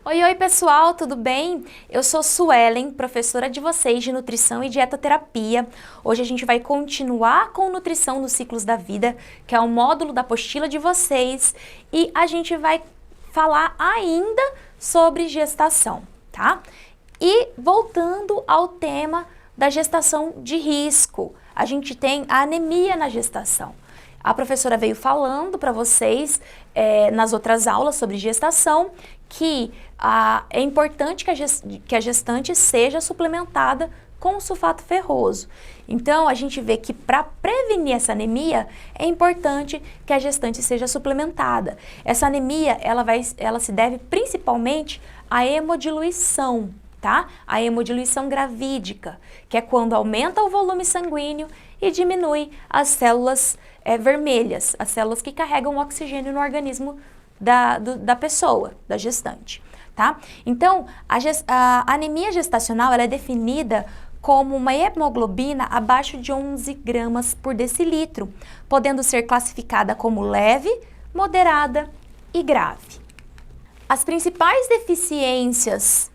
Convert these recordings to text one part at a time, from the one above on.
Oi pessoal, tudo bem? Eu sou Suelen, professora de vocês de Nutrição e Dietoterapia. Hoje a gente vai continuar com Nutrição nos Ciclos da Vida, que é o módulo da apostila de vocês, e a gente vai falar ainda sobre gestação, tá? E voltando ao tema da gestação de risco, a gente tem a anemia na gestação. A professora veio falando para vocês nas outras aulas sobre gestação que é importante que a gestante seja suplementada com sulfato ferroso. Então, a gente vê que para prevenir essa anemia, é importante que a gestante seja suplementada. Essa anemia, ela se deve principalmente à hemodiluição, tá? A hemodiluição gravídica, que é quando aumenta o volume sanguíneo e diminui as células vermelhas, as células que carregam oxigênio no organismo da pessoa, da gestante, tá? Então, a anemia gestacional ela é definida como uma hemoglobina abaixo de 11 gramas por decilitro, podendo ser classificada como leve, moderada e grave. As principais deficiências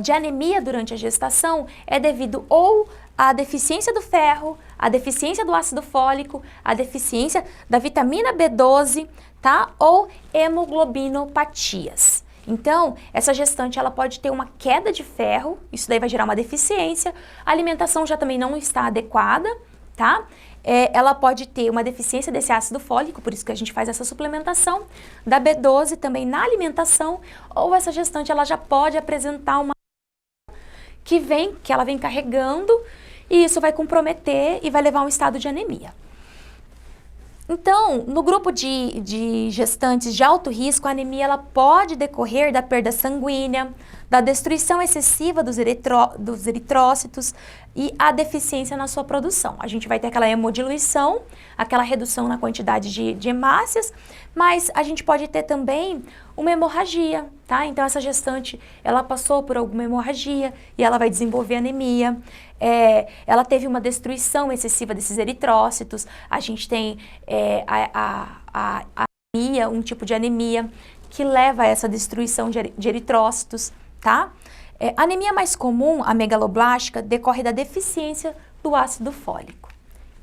de anemia durante a gestação é devido ou à deficiência do ferro, à deficiência do ácido fólico, à deficiência da vitamina B12, tá? Ou hemoglobinopatias. Então, essa gestante ela pode ter uma queda de ferro, isso daí vai gerar uma deficiência. A alimentação já também não está adequada, tá? Ela pode ter uma deficiência desse ácido fólico, por isso que a gente faz essa suplementação, da B12 também na alimentação, ou essa gestante ela já pode apresentar uma que ela vem carregando, e isso vai comprometer e vai levar a um estado de anemia. Então, no grupo de gestantes de alto risco, a anemia ela pode decorrer da perda sanguínea, da destruição excessiva dos eritrócitos e a deficiência na sua produção. A gente vai ter aquela hemodiluição, aquela redução na quantidade de hemácias, mas a gente pode ter também uma hemorragia, tá? Então, essa gestante, ela passou por alguma hemorragia e ela vai desenvolver anemia. Ela teve uma destruição excessiva desses eritrócitos. A gente tem a anemia, um tipo de anemia que leva a essa destruição de eritrócitos, tá? A anemia mais comum, a megaloblástica, decorre da deficiência do ácido fólico.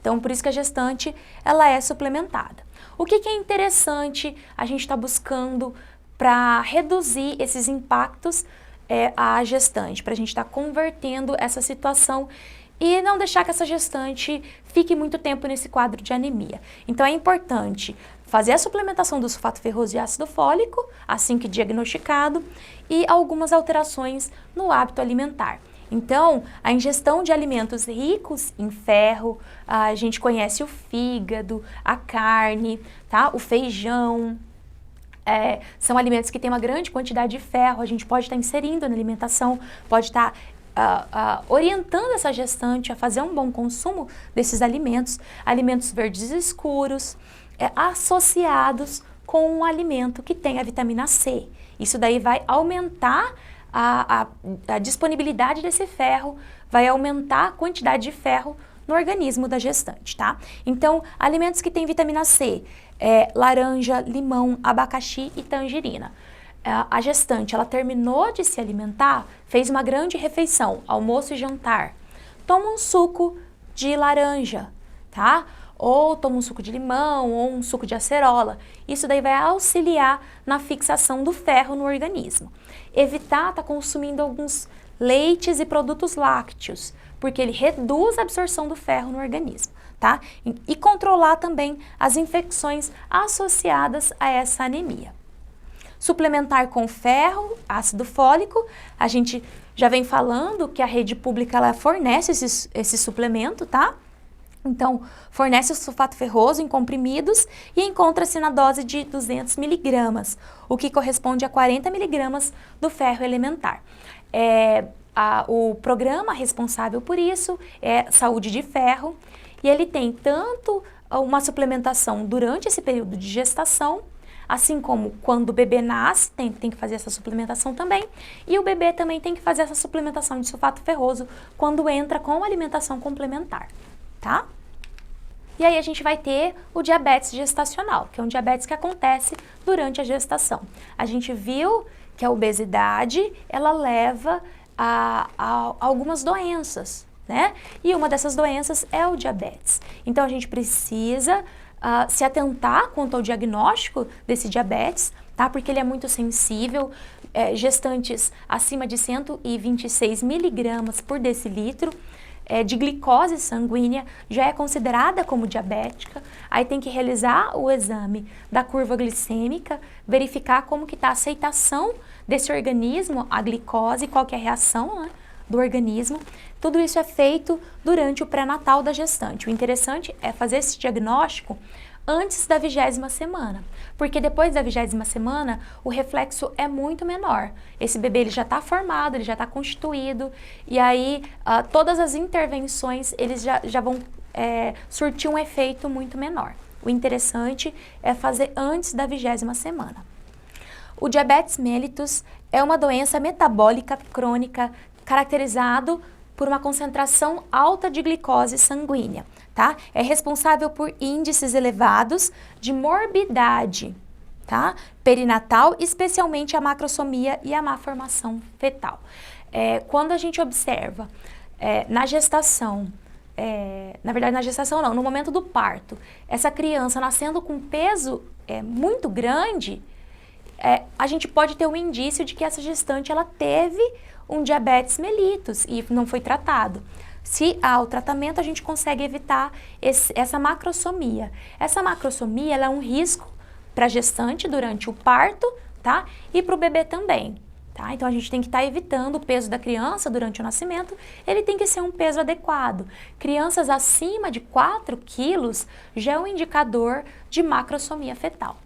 Então, por isso que a gestante, ela é suplementada. O que é interessante a gente está buscando para reduzir esses impactos à gestante, para a gente estar convertendo essa situação e não deixar que essa gestante fique muito tempo nesse quadro de anemia. Então, é importante fazer a suplementação do sulfato ferroso e ácido fólico, assim que diagnosticado, e algumas alterações no hábito alimentar. Então, a ingestão de alimentos ricos em ferro, a gente conhece o fígado, a carne, tá? O feijão, são alimentos que têm uma grande quantidade de ferro, a gente pode estar inserindo na alimentação, pode estar orientando essa gestante a fazer um bom consumo desses alimentos, alimentos verdes escuros, associados com um alimento que tem a vitamina C. Isso daí vai aumentar a disponibilidade desse ferro, vai aumentar a quantidade de ferro no organismo da gestante, tá? Então, alimentos que têm vitamina C, laranja, limão, abacaxi e tangerina. A gestante, ela terminou de se alimentar, fez uma grande refeição, almoço e jantar. Toma um suco de laranja, tá? Ou toma um suco de limão, ou um suco de acerola. Isso daí vai auxiliar na fixação do ferro no organismo. Evitar estar consumindo alguns leites e produtos lácteos, porque ele reduz a absorção do ferro no organismo, tá? E controlar também as infecções associadas a essa anemia. Suplementar com ferro, ácido fólico, a gente já vem falando que a rede pública ela fornece esse suplemento, tá? Então, fornece o sulfato ferroso em comprimidos e encontra-se na dose de 200 miligramas, o que corresponde a 40 miligramas do ferro elementar. O programa responsável por isso é Saúde de Ferro, e ele tem tanto uma suplementação durante esse período de gestação, assim como quando o bebê nasce, tem que fazer essa suplementação também, e o bebê também tem que fazer essa suplementação de sulfato ferroso quando entra com alimentação complementar, tá? E aí a gente vai ter o diabetes gestacional, que é um diabetes que acontece durante a gestação. A gente viu que a obesidade, ela leva a algumas doenças, né? E uma dessas doenças é o diabetes. Então a gente precisa se atentar quanto ao diagnóstico desse diabetes, tá? Porque ele é muito sensível. Gestantes acima de 126 miligramas por decilitro de glicose sanguínea já é considerada como diabética. Aí tem que realizar o exame da curva glicêmica, verificar como que está a aceitação desse organismo, a glicose, qual que é a reação, né, do organismo. Tudo isso é feito durante o pré-natal da gestante. O interessante é fazer esse diagnóstico antes da 20ª semana, porque depois da 20ª semana o reflexo é muito menor. Esse bebê ele já está formado, ele já está constituído, e aí todas as intervenções eles já vão surtir um efeito muito menor. O interessante é fazer antes da 20ª semana. O diabetes mellitus é uma doença metabólica crônica caracterizado por uma concentração alta de glicose sanguínea, tá? É responsável por índices elevados de morbidade, tá? Perinatal, especialmente a macrosomia e a má formação fetal. Quando a gente observa na gestação, na verdade na gestação não, no momento do parto, essa criança nascendo com peso muito grande, a gente pode ter um indício de que essa gestante ela teve um diabetes mellitus e não foi tratado. Se há o tratamento, a gente consegue evitar essa macrosomia. Essa macrosomia ela é um risco para a gestante durante o parto, tá? E para o bebê também, tá? Então a gente tem que estar evitando o peso da criança durante o nascimento, ele tem que ser um peso adequado. Crianças acima de 4 quilos já é um indicador de macrosomia fetal.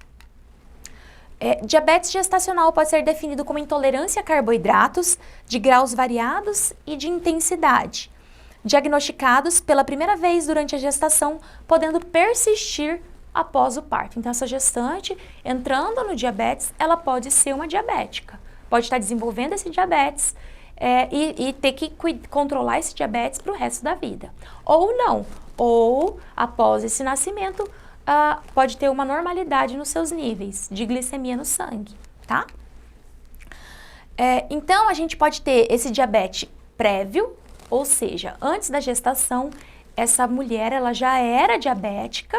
Diabetes gestacional pode ser definido como intolerância a carboidratos de graus variados e de intensidade, diagnosticados pela primeira vez durante a gestação, podendo persistir após o parto. Então, essa gestante, entrando no diabetes, ela pode ser uma diabética, pode estar desenvolvendo esse diabetes e ter que controlar esse diabetes para o resto da vida. Ou não, ou após esse nascimento, pode ter uma normalidade nos seus níveis de glicemia no sangue, tá? Então, a gente pode ter esse diabetes prévio, ou seja, antes da gestação, essa mulher, ela já era diabética,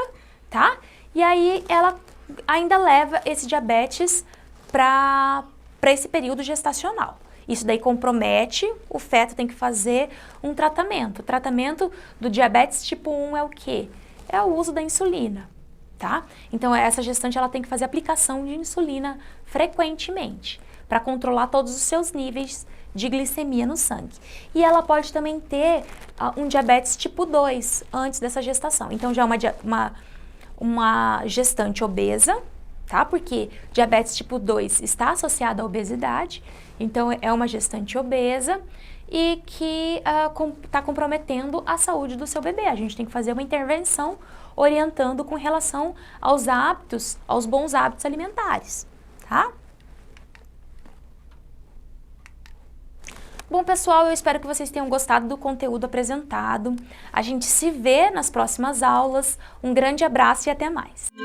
tá? E aí, ela ainda leva esse diabetes para esse período gestacional. Isso daí compromete, o feto tem que fazer um tratamento. O tratamento do diabetes tipo 1 é o quê? É o uso da insulina, tá? Então, essa gestante ela tem que fazer aplicação de insulina frequentemente para controlar todos os seus níveis de glicemia no sangue. E ela pode também ter um diabetes tipo 2 antes dessa gestação. Então, já é uma gestante obesa, tá? Porque diabetes tipo 2 está associado à obesidade. Então, é uma gestante obesa e que está comprometendo a saúde do seu bebê. A gente tem que fazer uma intervenção orientando com relação aos hábitos, aos bons hábitos alimentares, tá? Bom, pessoal, eu espero que vocês tenham gostado do conteúdo apresentado. A gente se vê nas próximas aulas. Um grande abraço e até mais!